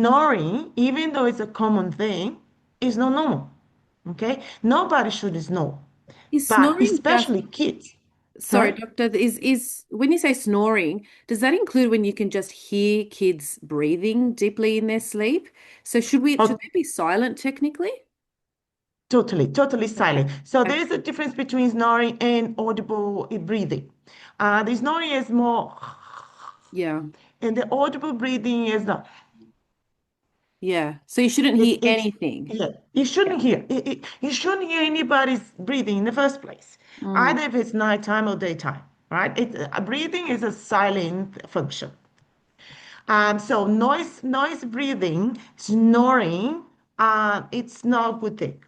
Snoring, even though it's a common thing, is not normal. Okay? Nobody should snore, Is but snoring just, especially kids. sorry, Sorry? doctor, is when you say snoring, does that include when you can just hear kids breathing deeply in their sleep? So should Oh, they be silent technically? totally, totally Okay. silent. So there Okay. is a difference between snoring and audible breathing. The snoring is more, Yeah. and the audible breathing is not. Yeah. So you shouldn't It's hear it's anything. yeah. You Yeah. shouldn't hear you shouldn't hear anybody's breathing in the first place, Mm. either if it's nighttime or daytime, right? Breathing is a silent function. So noise breathing, snoring, it's not a good thing.